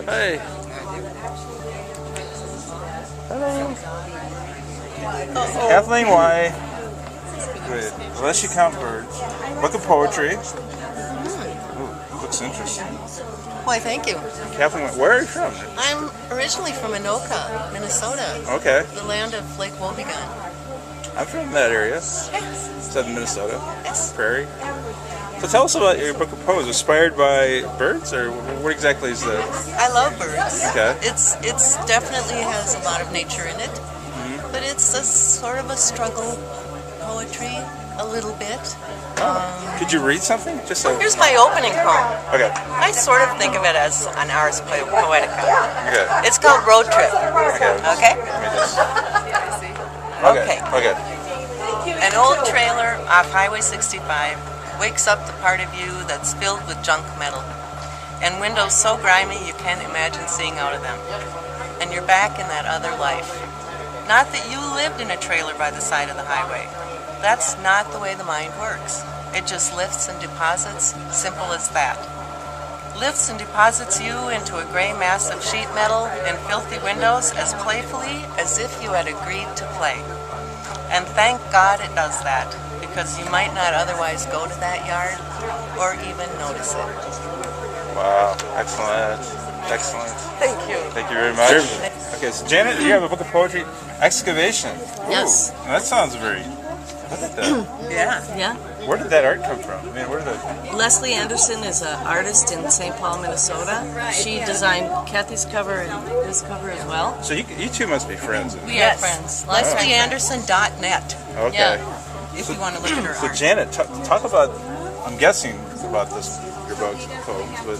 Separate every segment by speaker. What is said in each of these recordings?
Speaker 1: Hey. Hello. Kathleen Y. Wait, unless you count birds. Book of poetry. Ooh, looks interesting.
Speaker 2: Why, thank you.
Speaker 1: Kathleen, where are you from?
Speaker 2: I'm originally from Anoka, Minnesota.
Speaker 1: Okay.
Speaker 2: The land of Lake Wobegon.
Speaker 1: I'm from that area.
Speaker 2: Yes.
Speaker 1: Southern Minnesota.
Speaker 2: Yes.
Speaker 1: Prairie. So tell us about your book of poems. Inspired by birds, or what exactly is the?
Speaker 2: I love birds.
Speaker 1: Okay.
Speaker 2: It's definitely has a lot of nature in it, but it's a sort of a struggle poetry, a little bit.
Speaker 1: Could you read something? Just so.
Speaker 2: Here's my opening poem.
Speaker 1: Okay.
Speaker 2: I sort of think of it as an Ars Poetica.
Speaker 1: Okay.
Speaker 2: It's called Road Trip.
Speaker 1: Okay.
Speaker 2: Okay?
Speaker 1: Let me just.
Speaker 2: Okay.
Speaker 1: Okay.
Speaker 2: An old trailer off Highway 65 wakes up the part of you that's filled with junk metal, and windows so grimy you can't imagine seeing out of them. And you're back in that other life. Not that you lived in a trailer by the side of the highway. That's not the way the mind works. It just lifts and deposits, simple as that. Lifts and deposits you into a gray mass of sheet metal and filthy windows as playfully as if you had agreed to play. And thank God it does that, because you might not otherwise go to that yard or even notice it.
Speaker 1: Wow. Excellent. Excellent.
Speaker 2: Thank you.
Speaker 1: Thank you very much. Okay, so Janet, you have a book of poetry, Excavation.
Speaker 2: Yes.
Speaker 1: Ooh, that sounds very. Look at that.
Speaker 2: Yeah.
Speaker 1: Where did that art come from? I mean, where did that?
Speaker 3: Leslie Anderson is an artist in St. Paul, Minnesota. She designed Kathy's cover and this cover as well.
Speaker 1: So you two must be friends.
Speaker 3: We are friends.
Speaker 2: LeslieAnderson.net.
Speaker 1: Okay.
Speaker 3: Yeah.
Speaker 2: If you want to look at her
Speaker 1: So
Speaker 2: art.
Speaker 1: Janet, talk about. I'm guessing about this. Your books, poems, but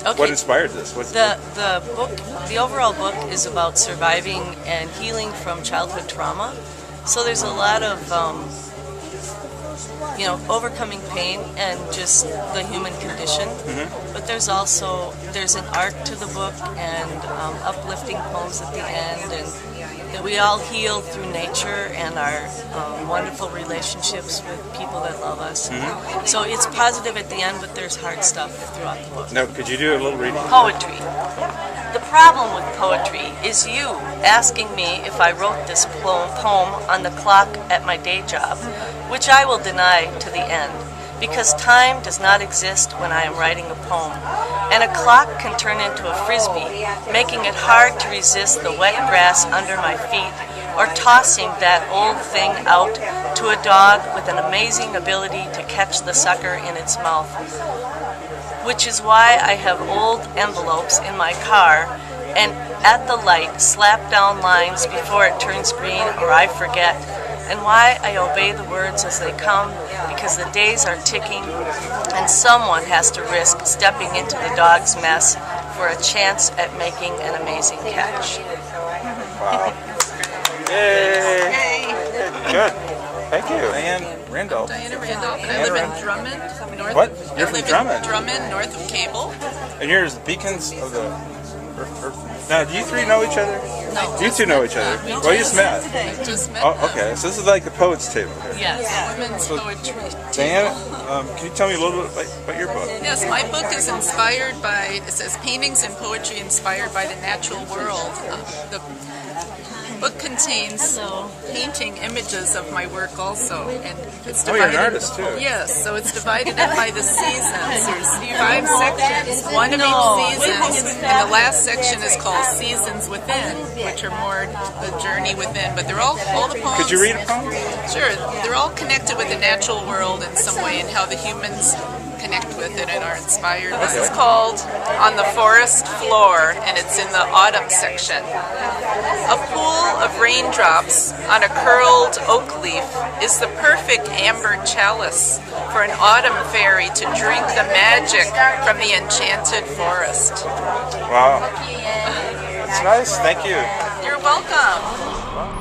Speaker 3: Okay.
Speaker 1: what inspired this? What?
Speaker 3: The book, the overall book is about surviving and healing from childhood trauma. So there's a lot of overcoming pain and just the human condition. But there's an arc to the book and uplifting poems at the end, and that we all heal through nature and our wonderful relationships with people that love us. So it's positive at the end, but there's hard stuff throughout the book.
Speaker 1: Now, could you do a little reading?
Speaker 3: Poetry. The problem with poetry is you asking me if I wrote this poem on the clock at my day job, which I will deny to the end, because time does not exist when I am writing a poem, and a clock can turn into a frisbee, making it hard to resist the wet grass under my feet, or tossing that old thing out to a dog with an amazing ability to catch the sucker in its mouth. Which is why I have old envelopes in my car and at the light slap down lines before it turns green or I forget, and why I obey the words as they come, because the days are ticking and someone has to risk stepping into the dog's mess for a chance at making an amazing catch.
Speaker 1: Wow. Yay! Good. Thank you. Diane Randolph.
Speaker 4: Diana Randolph, and I live in Drummond, north.
Speaker 1: What?
Speaker 4: I
Speaker 1: You're from
Speaker 4: live
Speaker 1: Drummond?
Speaker 4: in Drummond, north of Cable.
Speaker 1: And you're the beacons of the Earth. Now, do you three know each other?
Speaker 4: No.
Speaker 1: You two know each other. Well, you just met.
Speaker 4: I just met
Speaker 1: Oh,
Speaker 4: them.
Speaker 1: okay. So this is like the poets' table here.
Speaker 3: Yes.
Speaker 4: Women's poetry.
Speaker 1: Diana, can you tell me a little bit about your book?
Speaker 4: Yes, my book is inspired by, it says paintings and poetry inspired by the natural world. The book contains painting images of my work also, and it's divided.
Speaker 1: Oh, you're an artist too.
Speaker 4: Yes, so it's divided up by the seasons. There's 5 sections, one of each season, and the last section is called Seasons Within, which are more the journey within. But they're all the poems.
Speaker 1: Could you read a poem?
Speaker 4: Sure, they're all connected with the natural world in some way, and how the humans connect with it and are inspired. This is called On the Forest Floor, and it's in the autumn section. A pool of raindrops on a curled oak leaf is the perfect amber chalice for an autumn fairy to drink the magic from the enchanted forest.
Speaker 1: Wow. That's nice. Thank you.
Speaker 4: You're welcome.